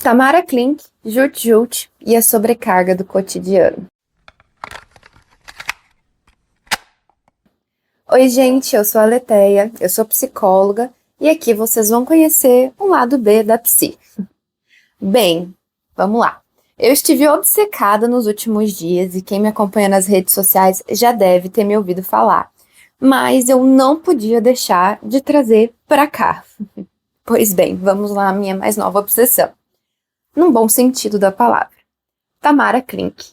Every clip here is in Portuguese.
Tamara Klink, Jut Jut e a sobrecarga do cotidiano. Oi, gente, eu sou a Leteia, eu sou psicóloga e aqui vocês vão conhecer um lado B da psi. Bem, vamos lá. Eu estive obcecada nos últimos dias e quem me acompanha nas redes sociais já deve ter me ouvido falar, mas eu não podia deixar de trazer para cá. Pois bem, vamos lá, a minha mais nova obsessão. Num bom sentido da palavra. Tamara Klink.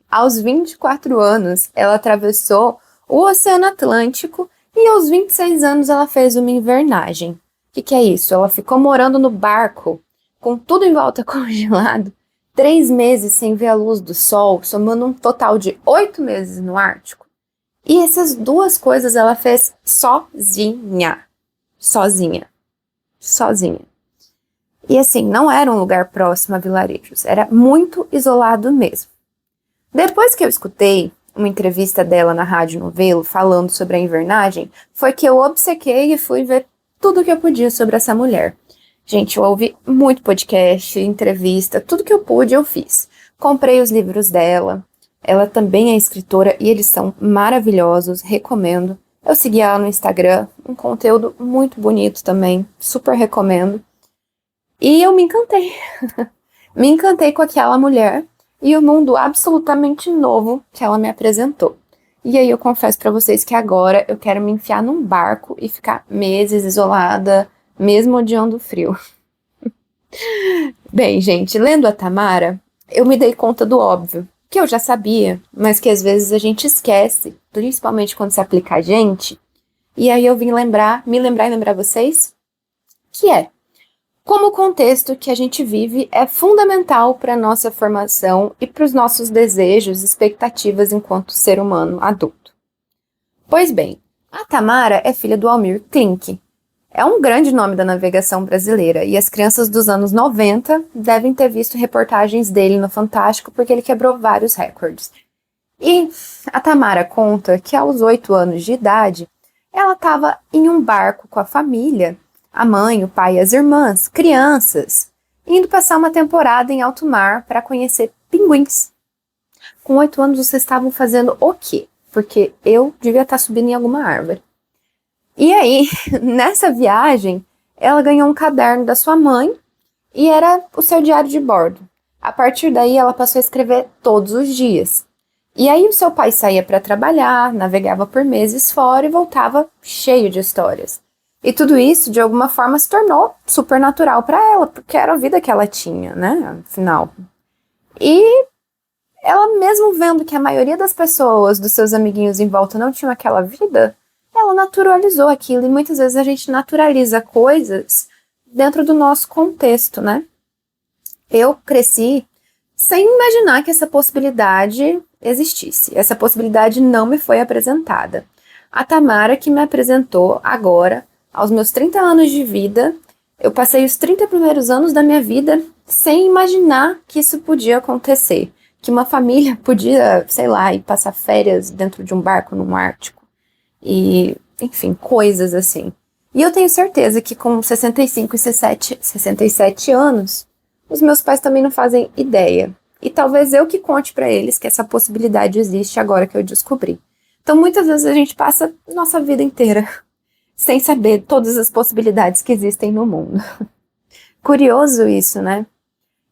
Aos 24 anos, ela atravessou o Oceano Atlântico e aos 26 anos ela fez uma invernagem. O que é isso? Ela ficou morando no barco, com tudo em volta congelado, 3 meses sem ver a luz do sol, somando um total de 8 meses no Ártico. E essas duas coisas ela fez sozinha. Sozinha. E assim, não era um lugar próximo a vilarejos, era muito isolado mesmo. Depois que eu escutei uma entrevista dela na Rádio Novelo falando sobre a invernagem, foi que eu obcequei e fui ver tudo que eu podia sobre essa mulher. Gente, eu ouvi muito podcast, entrevista, tudo que eu pude eu fiz. Comprei os livros dela, ela também é escritora e eles são maravilhosos, recomendo. Eu segui ela no Instagram, um conteúdo muito bonito também, super recomendo. E eu me encantei. Me encantei com aquela mulher e o mundo absolutamente novo que ela me apresentou. E aí eu confesso pra vocês que agora eu quero me enfiar num barco e ficar meses isolada, mesmo odiando o frio. Bem, gente, lendo a Tamara, eu me dei conta do óbvio, que eu já sabia, mas que às vezes a gente esquece, principalmente quando se aplica a gente. E aí eu vim me lembrar e lembrar vocês, que é como o contexto que a gente vive é fundamental para a nossa formação e para os nossos desejos e expectativas enquanto ser humano adulto. Pois bem, a Tamara é filha do Almir Klink. É um grande nome da navegação brasileira e as crianças dos anos 90 devem ter visto reportagens dele no Fantástico porque ele quebrou vários recordes. E a Tamara conta que aos 8 anos de idade, ela estava em um barco com a família, a mãe, o pai e as irmãs, crianças, indo passar uma temporada em alto mar para conhecer pinguins. Com 8 anos vocês estavam fazendo o quê? Porque eu devia estar subindo em alguma árvore. E aí, nessa viagem, ela ganhou um caderno da sua mãe e era o seu diário de bordo. A partir daí, ela passou a escrever todos os dias. E aí, o seu pai saía para trabalhar, navegava por meses fora e voltava cheio de histórias. E tudo isso, de alguma forma, se tornou super natural para ela, porque era a vida que ela tinha, né, afinal. E ela, mesmo vendo que a maioria das pessoas, dos seus amiguinhos em volta, não tinham aquela vida, ela naturalizou aquilo. E muitas vezes a gente naturaliza coisas dentro do nosso contexto, né? Eu cresci sem imaginar que essa possibilidade existisse. Essa possibilidade não me foi apresentada. A Tamara que me apresentou agora, aos meus 30 anos de vida, eu passei os 30 primeiros anos da minha vida sem imaginar que isso podia acontecer. Que uma família podia, sei lá, ir passar férias dentro de um barco no Ártico. E, enfim, coisas assim. E eu tenho certeza que com 65 e 67 anos, os meus pais também não fazem ideia. E talvez eu que conte pra eles que essa possibilidade existe agora que eu descobri. Então, muitas vezes a gente passa nossa vida inteira sem saber todas as possibilidades que existem no mundo. Curioso isso, né?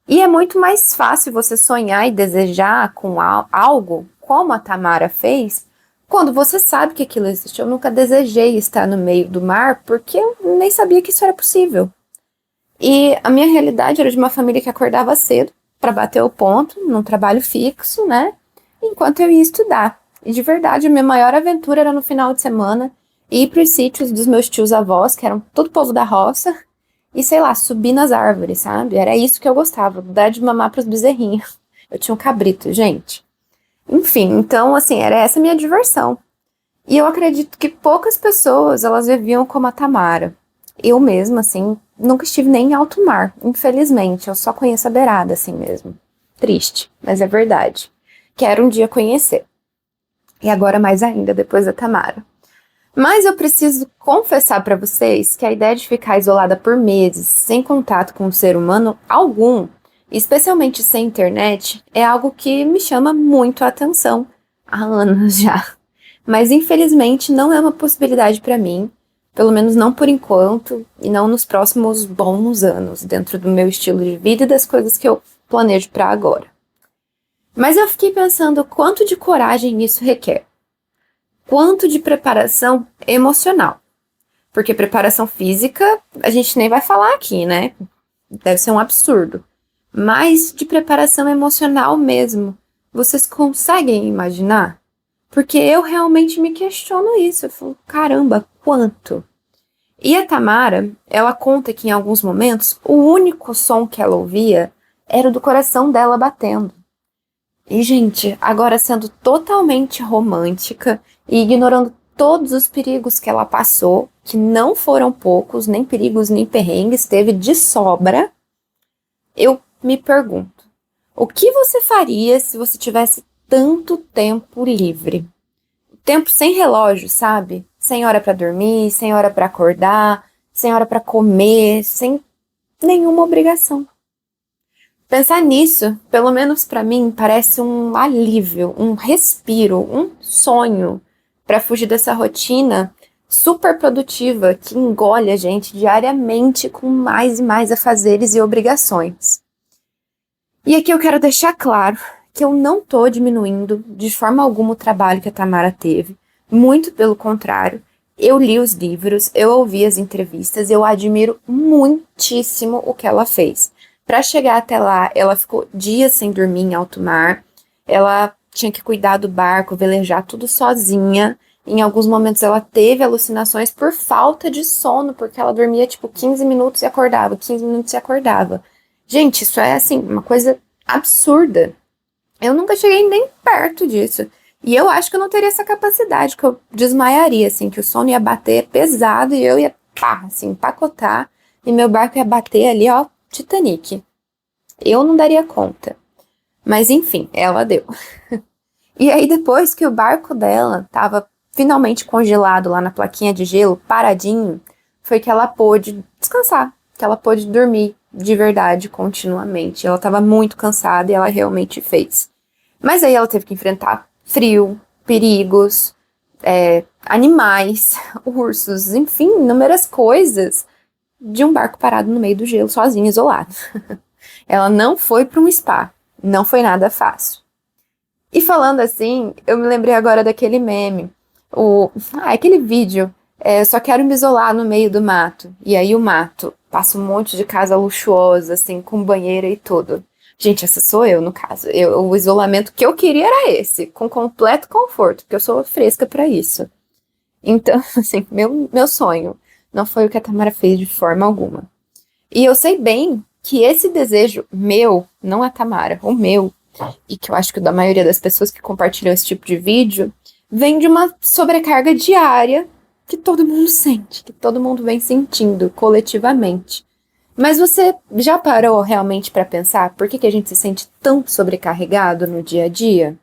E é muito mais fácil você sonhar e desejar com algo, como a Tamara fez, quando você sabe que aquilo existe. Eu nunca desejei estar no meio do mar porque eu nem sabia que isso era possível. E a minha realidade era de uma família que acordava cedo para bater o ponto, num trabalho fixo, né? Enquanto eu ia estudar. E de verdade, a minha maior aventura era no final de semana ir para os sítios dos meus tios-avós, que eram todo povo da roça, e sei lá, subir nas árvores, sabe? Era isso que eu gostava, dar de mamar para os bezerrinhos. Eu tinha um cabrito, gente. Enfim, então, assim, era essa a minha diversão. E eu acredito que poucas pessoas, elas viviam como a Tamara. Eu mesma, assim, nunca estive nem em alto mar, infelizmente. Eu só conheço a beirada, assim mesmo. Triste, mas é verdade. Quero um dia conhecer. E agora mais ainda, depois da Tamara. Mas eu preciso confessar para vocês que a ideia de ficar isolada por meses, sem contato com o ser humano algum, especialmente sem internet, é algo que me chama muito a atenção há anos já. Mas infelizmente não é uma possibilidade para mim, pelo menos não por enquanto e não nos próximos bons anos, dentro do meu estilo de vida e das coisas que eu planejo para agora. Mas eu fiquei pensando quanto de coragem isso requer. Quanto de preparação emocional. Porque preparação física a gente nem vai falar aqui, né? Deve ser um absurdo. Mas de preparação emocional mesmo. Vocês conseguem imaginar? Porque eu realmente me questiono isso. Eu falo, caramba, quanto? E a Tamara, ela conta que em alguns momentos o único som que ela ouvia era o do coração dela batendo. E, gente, agora sendo totalmente romântica e ignorando todos os perigos que ela passou, que não foram poucos, nem perigos nem perrengues, teve de sobra, eu me pergunto, o que você faria se você tivesse tanto tempo livre? Tempo sem relógio, sabe? Sem hora pra dormir, sem hora pra acordar, sem hora pra comer, sem nenhuma obrigação. Pensar nisso, pelo menos pra mim, parece um alívio, um respiro, um sonho pra fugir dessa rotina super produtiva que engole a gente diariamente com mais e mais afazeres e obrigações. E aqui eu quero deixar claro que eu não tô diminuindo de forma alguma o trabalho que a Tamara teve, muito pelo contrário. Eu li os livros, eu ouvi as entrevistas, eu admiro muitíssimo o que ela fez. Para chegar até lá, ela ficou dias sem dormir em alto mar, ela tinha que cuidar do barco, velejar tudo sozinha. Em alguns momentos ela teve alucinações por falta de sono, porque ela dormia tipo 15 minutos e acordava, 15 minutos e acordava. Gente, isso é assim, uma coisa absurda. Eu nunca cheguei nem perto disso. E eu acho que eu não teria essa capacidade, que eu desmaiaria, assim, que o sono ia bater pesado e eu ia, pá, assim, empacotar e meu barco ia bater ali, ó, Titanic. Eu não daria conta. Mas enfim, ela deu. E aí depois que o barco dela tava finalmente congelado lá na plaquinha de gelo, paradinho, foi que ela pôde descansar, que ela pôde dormir de verdade, continuamente. Ela tava muito cansada e ela realmente fez. Mas aí ela teve que enfrentar frio, perigos, animais, ursos, enfim, inúmeras coisas de um barco parado no meio do gelo, sozinha, isolada. Ela não foi para um spa, não foi nada fácil. E falando assim, eu me lembrei agora daquele meme, aquele vídeo, só quero me isolar no meio do mato. E aí o mato passa um monte de casa luxuosa, assim, com banheira e tudo. Gente, essa sou eu, no caso. O isolamento que eu queria era esse, com completo conforto, porque eu sou fresca para isso. Então, assim, meu sonho não foi o que a Tamara fez de forma alguma. E eu sei bem que esse desejo meu, não a Tamara, o meu, e que eu acho que o da maioria das pessoas que compartilham esse tipo de vídeo, vem de uma sobrecarga diária que todo mundo sente, que todo mundo vem sentindo coletivamente. Mas você já parou realmente para pensar por que a gente se sente tão sobrecarregado no dia a dia?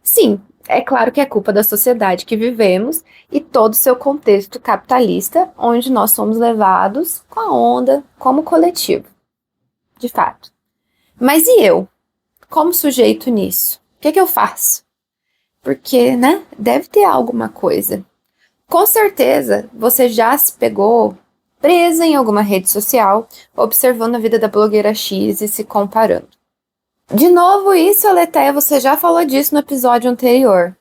Sim, é claro que é culpa da sociedade que vivemos e todo o seu contexto capitalista, onde nós somos levados com a onda como coletivo. De fato. Mas e eu? Como sujeito nisso? O que eu faço? Porque, né, deve ter alguma coisa. Com certeza, você já se pegou presa em alguma rede social, observando a vida da blogueira X e se comparando. De novo isso, Aletheia, você já falou disso no episódio anterior.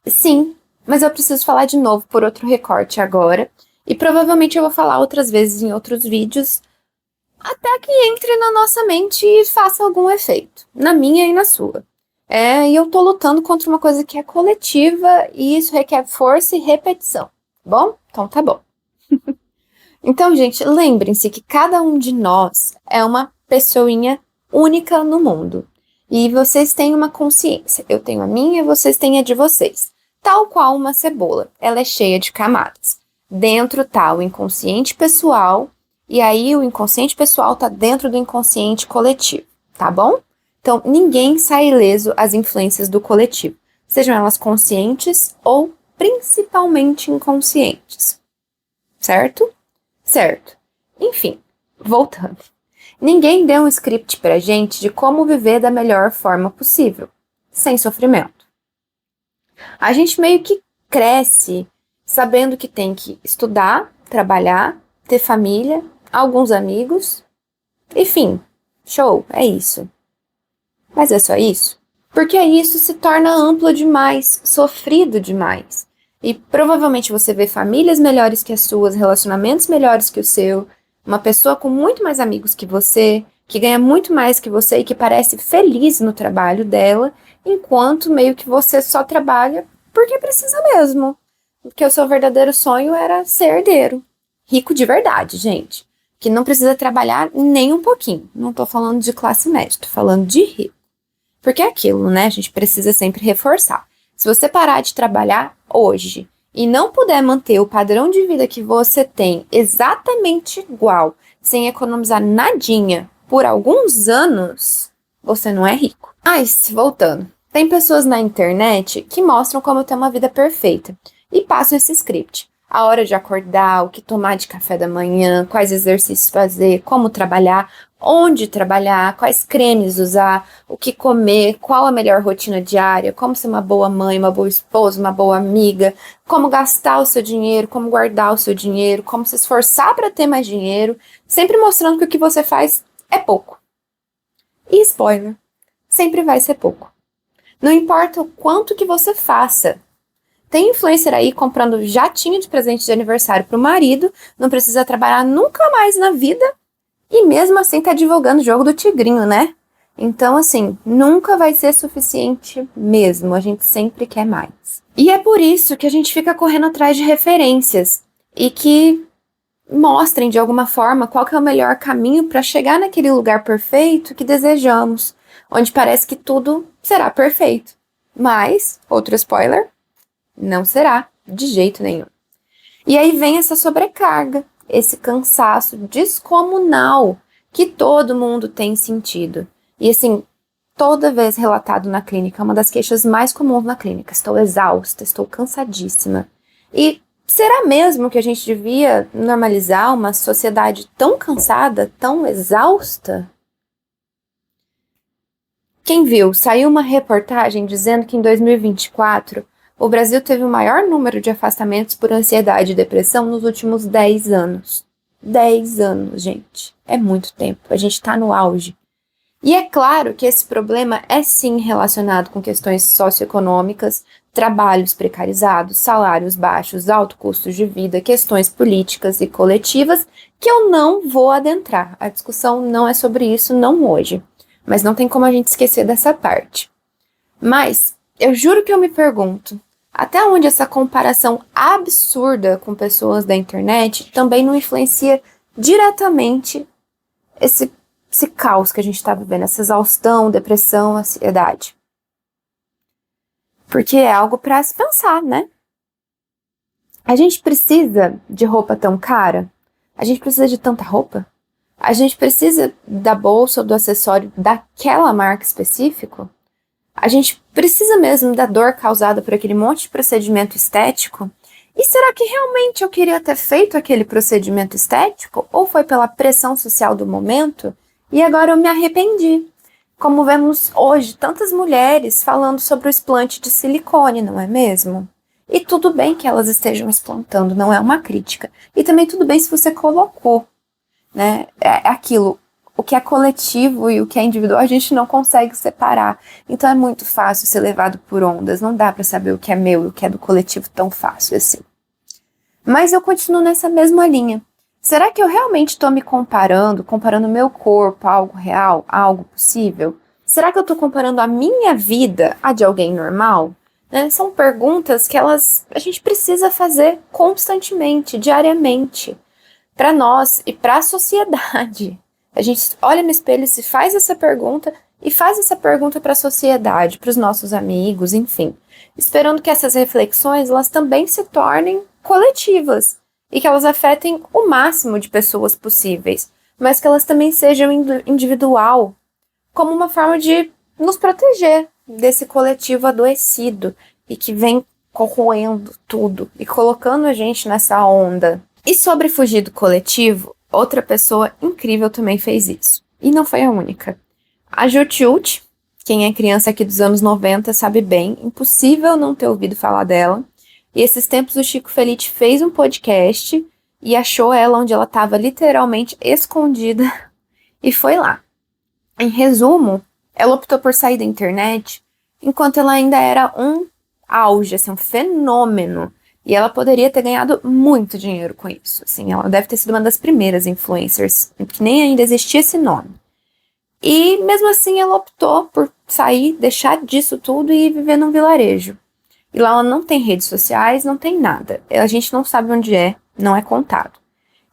Sim, mas eu preciso falar de novo por outro recorte agora, e provavelmente eu vou falar outras vezes em outros vídeos, até que entre na nossa mente e faça algum efeito, na minha e na sua. E eu tô lutando contra uma coisa que é coletiva, e isso requer força e repetição. Bom? Então tá bom. Então, gente, lembrem-se que cada um de nós é uma pessoinha única no mundo. E vocês têm uma consciência. Eu tenho a minha e vocês têm a de vocês. Tal qual uma cebola. Ela é cheia de camadas. Dentro tá o inconsciente pessoal. E aí o inconsciente pessoal tá dentro do inconsciente coletivo. Tá bom? Então, ninguém sai ileso às influências do coletivo. sejam elas conscientes ou principalmente inconscientes. Certo? Certo. Enfim, voltando. Ninguém deu um script pra gente de como viver da melhor forma possível, sem sofrimento. A gente meio que cresce sabendo que tem que estudar, trabalhar, ter família, alguns amigos, enfim, show, é isso. Mas é só isso? Porque isso se torna amplo demais, sofrido demais. E provavelmente você vê famílias melhores que as suas, relacionamentos melhores que o seu, uma pessoa com muito mais amigos que você, que ganha muito mais que você e que parece feliz no trabalho dela, enquanto meio que você só trabalha porque precisa mesmo. Porque o seu verdadeiro sonho era ser herdeiro. Rico de verdade, gente. Que não precisa trabalhar nem um pouquinho. Não tô falando de classe média, tô falando de rico. Porque é aquilo, né? A gente precisa sempre reforçar. Se você parar de trabalhar hoje e não puder manter o padrão de vida que você tem exatamente igual, sem economizar nadinha por alguns anos, você não é rico. Mas, voltando. Tem pessoas na internet que mostram como ter uma vida perfeita e passam esse script. A hora de acordar, o que tomar de café da manhã, quais exercícios fazer, como trabalhar, onde trabalhar, quais cremes usar, o que comer, qual a melhor rotina diária, como ser uma boa mãe, uma boa esposa, uma boa amiga, como gastar o seu dinheiro, como guardar o seu dinheiro, como se esforçar para ter mais dinheiro, sempre mostrando que o que você faz é pouco. E spoiler, sempre vai ser pouco. Não importa o quanto que você faça. Tem influencer aí comprando jatinho de presente de aniversário pro marido, não precisa trabalhar nunca mais na vida e mesmo assim tá divulgando o jogo do tigrinho, né? Então, assim, nunca vai ser suficiente mesmo, a gente sempre quer mais. E é por isso que a gente fica correndo atrás de referências e que mostrem de alguma forma qual que é o melhor caminho para chegar naquele lugar perfeito que desejamos, onde parece que tudo será perfeito. Mas, outro spoiler, não será, de jeito nenhum. E aí vem essa sobrecarga, esse cansaço descomunal que todo mundo tem sentido. E assim, toda vez relatado na clínica, é uma das queixas mais comuns na clínica. Estou exausta, estou cansadíssima. E será mesmo que a gente devia normalizar uma sociedade tão cansada, tão exausta? Quem viu, saiu uma reportagem dizendo que em 2024 o Brasil teve o maior número de afastamentos por ansiedade e depressão nos últimos 10 anos. 10 anos, gente. É muito tempo. A gente tá no auge. E é claro que esse problema é sim relacionado com questões socioeconômicas, trabalhos precarizados, salários baixos, alto custo de vida, questões políticas e coletivas, que eu não vou adentrar. A discussão não é sobre isso, não hoje. Mas não tem como a gente esquecer dessa parte. Mas eu juro que eu me pergunto, até onde essa comparação absurda com pessoas da internet também não influencia diretamente esse caos que a gente está vivendo, essa exaustão, depressão, ansiedade. Porque é algo para se pensar, né? A gente precisa de roupa tão cara? A gente precisa de tanta roupa? A gente precisa da bolsa ou do acessório daquela marca específica? A gente precisa mesmo da dor causada por aquele monte de procedimento estético? E será que realmente eu queria ter feito aquele procedimento estético? Ou foi pela pressão social do momento? E agora eu me arrependi. Como vemos hoje tantas mulheres falando sobre o explante de silicone, não é mesmo? E tudo bem que elas estejam explantando, não é uma crítica. E também tudo bem se você colocou, né? É aquilo. O que é coletivo e o que é individual a gente não consegue separar. Então é muito fácil ser levado por ondas. Não dá para saber o que é meu e o que é do coletivo tão fácil assim. Mas eu continuo nessa mesma linha. Será que eu realmente estou me comparando meu corpo a algo real, a algo possível? Será que eu estou comparando a minha vida a de alguém normal? Né? São perguntas que a gente precisa fazer constantemente, diariamente, para nós e para a sociedade. A gente olha no espelho e se faz essa pergunta e faz essa pergunta para a sociedade, para os nossos amigos, enfim. Esperando que essas reflexões elas também se tornem coletivas e que elas afetem o máximo de pessoas possíveis, mas que elas também sejam individual, como uma forma de nos proteger, desse coletivo adoecido e que vem corroendo tudo e colocando a gente nessa onda. E sobre fugir do coletivo, outra pessoa incrível também fez isso. E não foi a única. A Jut, quem é criança aqui dos anos 90 sabe bem, impossível não ter ouvido falar dela. E esses tempos o Chico Felitti fez um podcast e achou ela onde ela estava literalmente escondida e foi lá. Em resumo, ela optou por sair da internet enquanto ela ainda era um auge, assim, um fenômeno. E ela poderia ter ganhado muito dinheiro com isso. Assim, ela deve ter sido uma das primeiras influencers, que nem ainda existia esse nome. E mesmo assim ela optou por sair, deixar disso tudo e viver num vilarejo. E lá ela não tem redes sociais, não tem nada. A gente não sabe onde é, não é contado.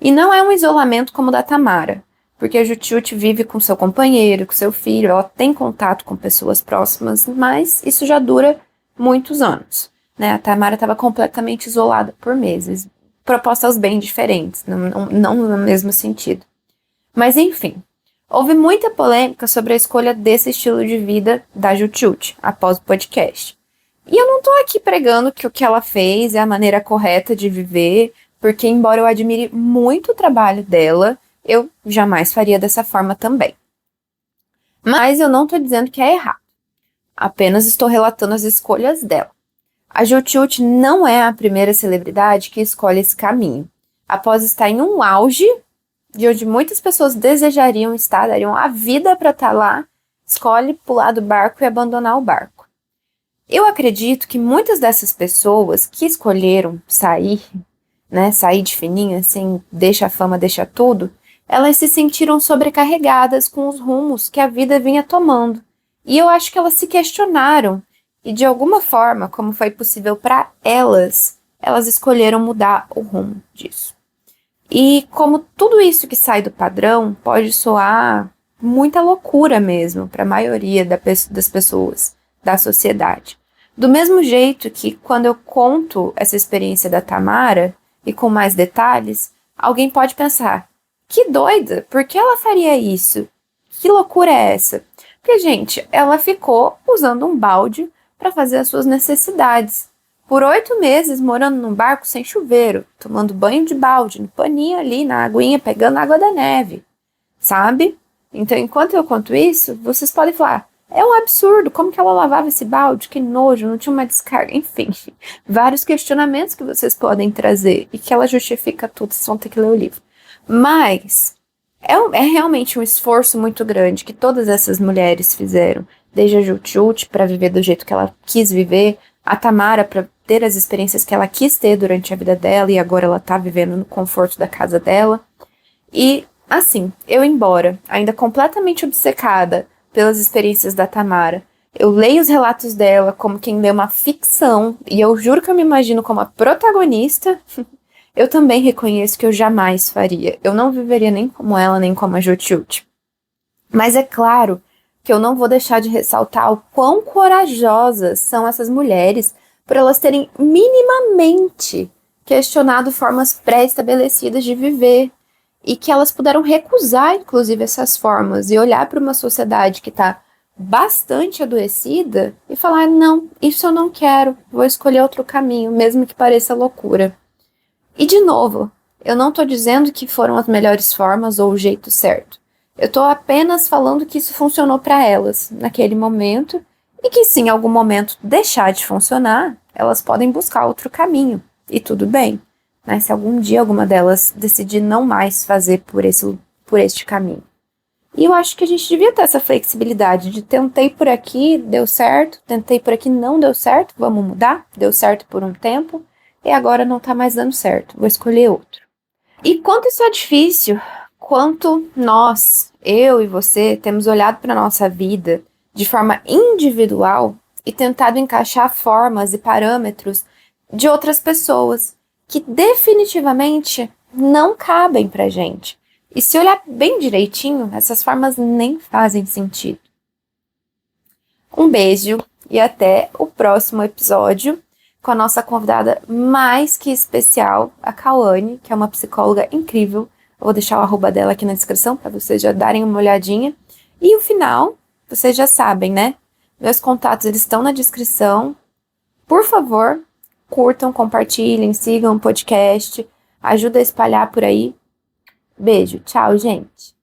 E não é um isolamento como o da Tamara, porque a Jut vive com seu companheiro, com seu filho, ela tem contato com pessoas próximas, mas isso já dura muitos anos. Né? A Tamara estava completamente isolada por meses, propostas bem diferentes, não no mesmo sentido. Mas enfim, houve muita polêmica sobre a escolha desse estilo de vida da Jut após o podcast. E eu não tô aqui pregando que o que ela fez é a maneira correta de viver, porque embora eu admire muito o trabalho dela, eu jamais faria dessa forma também. Mas eu não tô dizendo que é errado. Apenas estou relatando as escolhas dela. A Jut não é a primeira celebridade que escolhe esse caminho. Após estar em um auge, de onde muitas pessoas desejariam estar, dariam a vida para estar lá, escolhe pular do barco e abandonar o barco. Eu acredito que muitas dessas pessoas que escolheram sair, né, sair de fininho, assim, deixa a fama, deixa tudo, elas se sentiram sobrecarregadas com os rumos que a vida vinha tomando. E eu acho que elas se questionaram e, de alguma forma, como foi possível para elas, elas escolheram mudar o rumo disso. E como tudo isso que sai do padrão pode soar muita loucura mesmo para a maioria das pessoas da sociedade. Do mesmo jeito que quando eu conto essa experiência da Tamara e com mais detalhes, alguém pode pensar, que doida, por que ela faria isso? Que loucura é essa? Porque, gente, ela ficou usando um balde para fazer as suas necessidades. Por 8 meses morando num barco sem chuveiro, tomando banho de balde, no paninho ali, na aguinha, pegando água da neve, sabe? Então, enquanto eu conto isso, vocês podem falar, é um absurdo, como que ela lavava esse balde? Que nojo, não tinha uma descarga, enfim. Vários questionamentos que vocês podem trazer e que ela justifica tudo, vocês vão ter que ler o livro. Mas é realmente um esforço muito grande que todas essas mulheres fizeram, desde a Jut para viver do jeito que ela quis viver, a Tamara para ter as experiências que ela quis ter durante a vida dela e agora ela tá vivendo no conforto da casa dela. E, assim, eu embora ainda completamente obcecada pelas experiências da Tamara, eu leio os relatos dela como quem lê uma ficção e eu juro que eu me imagino como a protagonista. Eu também reconheço que eu jamais faria. Eu não viveria nem como ela, nem como a Jut. Mas é claro que eu não vou deixar de ressaltar o quão corajosas são essas mulheres por elas terem minimamente questionado formas pré-estabelecidas de viver e que elas puderam recusar, inclusive, essas formas e olhar para uma sociedade que está bastante adoecida e falar, não, isso eu não quero, vou escolher outro caminho, mesmo que pareça loucura. E, de novo, eu não estou dizendo que foram as melhores formas ou o jeito certo. Eu estou apenas falando que isso funcionou para elas naquele momento e que se em algum momento deixar de funcionar, elas podem buscar outro caminho. E tudo bem, né? Se algum dia alguma delas decidir não mais fazer por este caminho. E eu acho que a gente devia ter essa flexibilidade de tentei por aqui, deu certo, tentei por aqui, não deu certo, vamos mudar, deu certo por um tempo, e agora não tá mais dando certo, vou escolher outro. E quanto isso é difícil, quanto nós, eu e você, temos olhado para a nossa vida de forma individual e tentado encaixar formas e parâmetros de outras pessoas que definitivamente não cabem pra gente. E se olhar bem direitinho, essas formas nem fazem sentido. Um beijo e até o próximo episódio com a nossa convidada mais que especial, a Cauane, que é uma psicóloga incrível. Eu vou deixar o @ dela aqui na descrição para vocês já darem uma olhadinha. E o final, vocês já sabem, né? Meus contatos, eles estão na descrição. Por favor, curtam, compartilhem, sigam o podcast. Ajuda a espalhar por aí. Beijo. Tchau, gente.